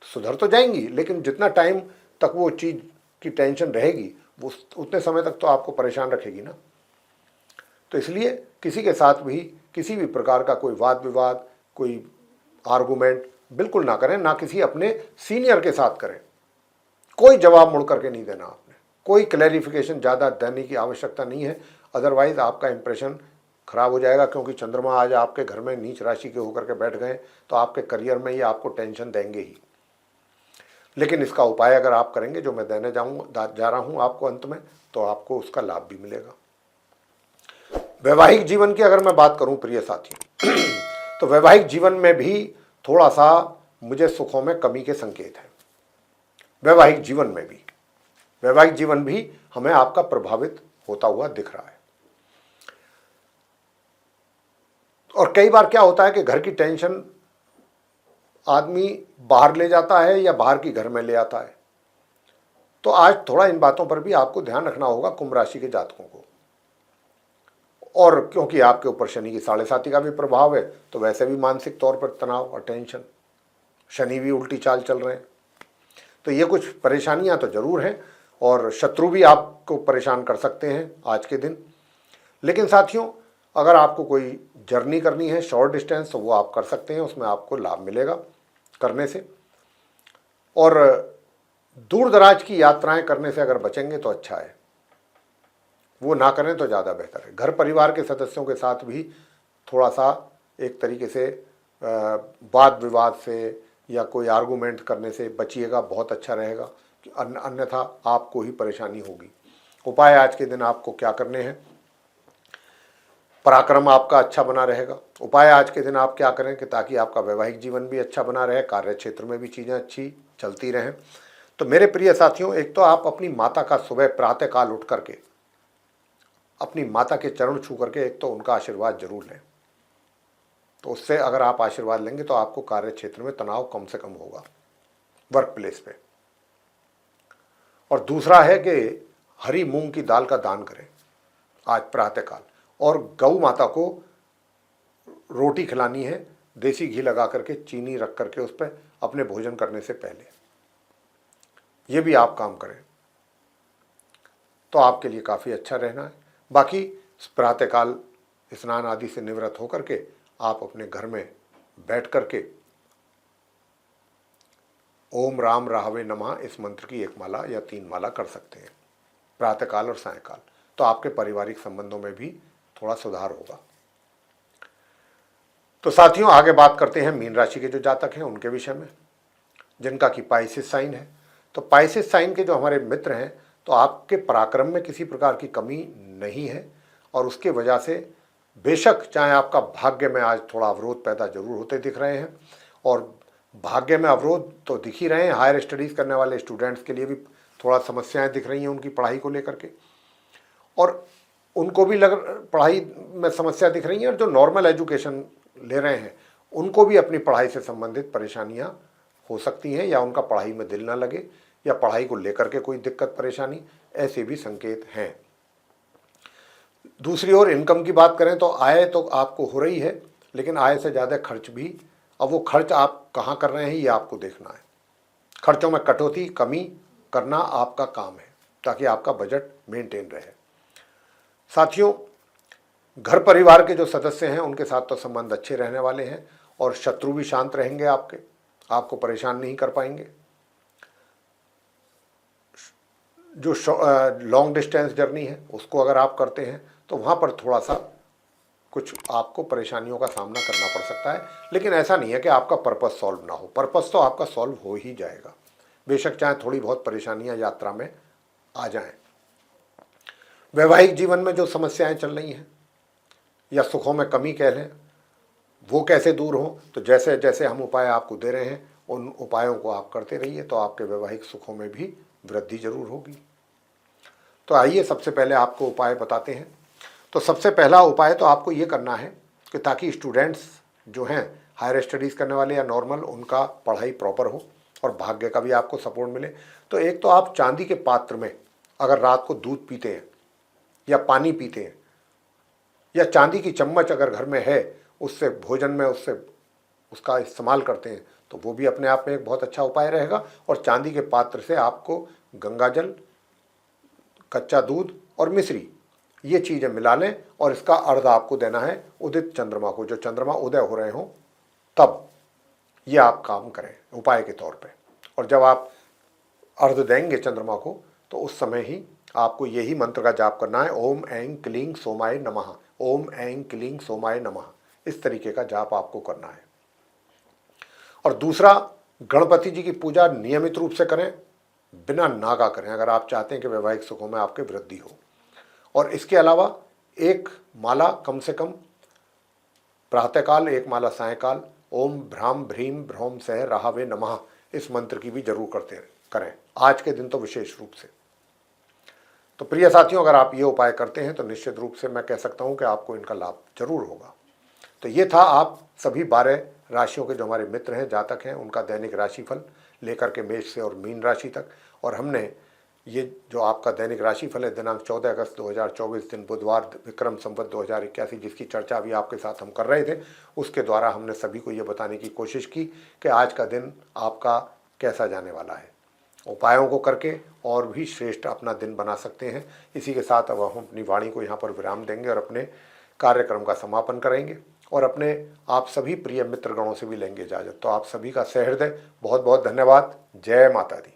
सुधर तो जाएंगी, लेकिन जितना टाइम तक वो चीज़ की टेंशन रहेगी, वो उतने समय तक तो आपको परेशान रखेगी ना। तो इसलिए किसी के साथ भी किसी भी प्रकार का कोई वाद विवाद, कोई आर्गूमेंट बिल्कुल ना करें, ना किसी अपने सीनियर के साथ करें। कोई जवाब मुड़ करके नहीं देना आपने, कोई क्लैरिफिकेशन ज़्यादा देने की आवश्यकता नहीं है, अदरवाइज आपका इंप्रेशन खराब हो जाएगा। क्योंकि चंद्रमा आज आपके घर में नीच राशि के होकर के बैठ गए, तो आपके करियर में ही आपको टेंशन देंगे ही। लेकिन इसका उपाय अगर आप करेंगे, जो मैं देने जा रहा हूँ आपको अंत में, तो आपको उसका लाभ भी मिलेगा। वैवाहिक जीवन की अगर मैं बात करूं प्रिय साथियों, तो वैवाहिक जीवन में भी थोड़ा सा मुझे सुखों में कमी के संकेत हैं। वैवाहिक जीवन भी हमें आपका प्रभावित होता हुआ दिख रहा है। और कई बार क्या होता है कि घर की टेंशन आदमी बाहर ले जाता है या बाहर की घर में ले आता है। तो आज थोड़ा इन बातों पर भी आपको ध्यान रखना होगा कुंभ राशि के जातकों को। और क्योंकि आपके ऊपर शनि की 7.5 का भी प्रभाव है, तो वैसे भी मानसिक तौर पर तनाव और टेंशन, शनि भी उल्टी चाल चल रहे हैं, तो ये कुछ परेशानियां तो जरूर हैं, और शत्रु भी आपको परेशान कर सकते हैं आज के दिन। लेकिन साथियों, अगर आपको कोई जर्नी करनी है शॉर्ट डिस्टेंस, तो वो आप कर सकते हैं, उसमें आपको लाभ मिलेगा करने से। और दूर दराज की यात्राएं करने से अगर बचेंगे तो अच्छा है, वो ना करें तो ज़्यादा बेहतर है। घर परिवार के सदस्यों के साथ भी थोड़ा सा एक तरीके से वाद विवाद से या कोई आर्गूमेंट करने से बचिएगा, बहुत अच्छा रहेगा, कि अन्यथा आपको ही परेशानी होगी। उपाय आज के दिन आपको क्या करने हैं? पराक्रम आपका अच्छा बना रहेगा। उपाय आज के दिन आप क्या करें कि ताकि आपका वैवाहिक जीवन भी अच्छा बना रहे, कार्य क्षेत्र में भी चीज़ें अच्छी चलती रहें। तो मेरे प्रिय साथियों, एक तो आप अपनी माता का सुबह प्रातः काल उठ करके अपनी माता के चरण छू करके एक तो उनका आशीर्वाद जरूर लें। तो उससे अगर आप आशीर्वाद लेंगे तो आपको कार्य क्षेत्र में तनाव कम से कम होगा, वर्क प्लेस पे। और दूसरा है कि हरी मूंग की दाल का दान करें आज प्रातःकाल, और गौ माता को रोटी खिलानी है, देसी घी लगा करके, चीनी रख करके उस पर, अपने भोजन करने से पहले। ये भी आप काम करें तो आपके लिए काफ़ी अच्छा रहना है। बाकी प्रातःकाल स्नान आदि से निवृत्त होकर के आप अपने घर में बैठ करके ओम राम राहवे नमः इस मंत्र की 1 माला या 3 माला कर सकते हैं प्रातःकाल और सायंकाल। तो आपके पारिवारिक संबंधों में भी थोड़ा सुधार होगा। तो साथियों आगे बात करते हैं मीन राशि के जो जातक हैं उनके विषय में, जिनका कि पाइसेस साइन है। तो पाइसेस साइन के जो हमारे मित्र हैं, तो आपके पराक्रम में किसी प्रकार की कमी नहीं है, और उसके वजह से बेशक चाहे आपका भाग्य में आज थोड़ा अवरोध पैदा जरूर होते दिख रहे हैं, और भाग्य में अवरोध तो दिख ही रहे हैं। हायर स्टडीज़ करने वाले स्टूडेंट्स के लिए भी थोड़ा समस्याएं दिख रही हैं उनकी पढ़ाई को लेकर के, और उनको भी पढ़ाई में समस्या दिख रही है, और जो नॉर्मल एजुकेशन ले रहे हैं उनको भी अपनी पढ़ाई से संबंधित परेशानियां हो सकती हैं, या उनका पढ़ाई में दिल ना लगे, या पढ़ाई को लेकर के कोई दिक्कत परेशानी, ऐसे भी संकेत हैं। दूसरी ओर इनकम की बात करें तो आय तो आपको हो रही है, लेकिन आय से ज़्यादा खर्च भी। अब वो खर्च आप कहाँ कर रहे हैं ये आपको देखना है। खर्चों में कटौती कमी करना आपका काम है, ताकि आपका बजट मेंटेन रहे। साथियों घर परिवार के जो सदस्य हैं उनके साथ तो संबंध अच्छे रहने वाले हैं, और शत्रु भी शांत रहेंगे, आपको परेशान नहीं कर पाएंगे। जो लॉन्ग डिस्टेंस जर्नी है उसको अगर आप करते हैं तो वहाँ पर थोड़ा सा कुछ आपको परेशानियों का सामना करना पड़ सकता है, लेकिन ऐसा नहीं है कि आपका पर्पस सॉल्व ना हो। पर्पस तो आपका सॉल्व हो ही जाएगा, बेशक चाहे थोड़ी बहुत परेशानियां यात्रा में आ जाएं। वैवाहिक जीवन में जो समस्याएं चल रही हैं या सुखों में कमी कह लें, वो कैसे दूर हों, तो जैसे जैसे हम उपाय आपको दे रहे हैं उन उपायों को आप करते रहिए, तो आपके वैवाहिक सुखों में भी वृद्धि जरूर होगी। तो आइए सबसे पहले आपको उपाय बताते हैं। तो सबसे पहला उपाय तो आपको ये करना है कि ताकि स्टूडेंट्स जो हैं हायर स्टडीज़ करने वाले या नॉर्मल, उनका पढ़ाई प्रॉपर हो और भाग्य का भी आपको सपोर्ट मिले। तो एक तो आप चांदी के पात्र में अगर रात को दूध पीते हैं या पानी पीते हैं, या चांदी की चम्मच अगर घर में है उससे भोजन में उसका इस्तेमाल करते हैं, तो वो भी अपने आप में एक बहुत अच्छा उपाय रहेगा। और चांदी के पात्र से आपको गंगाजल, कच्चा दूध और मिश्री, ये चीज़ें मिला लें, और इसका अर्घ आपको देना है उदित चंद्रमा को, जो चंद्रमा उदय हो रहे हों तब ये आप काम करें उपाय के तौर पे। और जब आप अर्घ देंगे चंद्रमा को, तो उस समय ही आपको यही मंत्र का जाप करना है, ओम ऐं क्लीं सोमाय नमः, ओम ऐं क्लीं सोमाय नमः। इस तरीके का जाप आपको करना है। और दूसरा, गणपति जी की पूजा नियमित रूप से करें, बिना नागा करें, अगर आप चाहते हैं कि वैवाहिक सुखों में आपके वृद्धि हो। और इसके अलावा एक माला कम से कम प्रातःकाल, एक माला सायंकाल, ओम भ्राम भ्रीम भ्रौम सह राहवे नमः, इस मंत्र की भी जरूर करें आज के दिन तो विशेष रूप से। तो प्रिय साथियों, अगर आप ये उपाय करते हैं तो निश्चित रूप से मैं कह सकता हूँ कि आपको इनका लाभ जरूर होगा। तो ये था आप सभी 12 राशियों के जो हमारे मित्र हैं, जातक हैं, उनका दैनिक राशिफल लेकर के मेष से और मीन राशि तक। और हमने ये जो आपका दैनिक राशिफल है दिनांक 14 अगस्त 2024 दिन बुधवार, विक्रम संवत 2081, जिसकी चर्चा अभी आपके साथ हम कर रहे थे, उसके द्वारा हमने सभी को ये बताने की कोशिश की कि आज का दिन आपका कैसा जाने वाला है। उपायों को करके और भी श्रेष्ठ अपना दिन बना सकते हैं। इसी के साथ अब हम अपनी वाणी को यहाँ पर विराम देंगे और अपने कार्यक्रम का समापन करेंगे, और अपने आप सभी प्रिय मित्रगणों से भी लेंगे इजाज़त। तो आप सभी का सहृदय बहुत बहुत धन्यवाद। जय माता दी।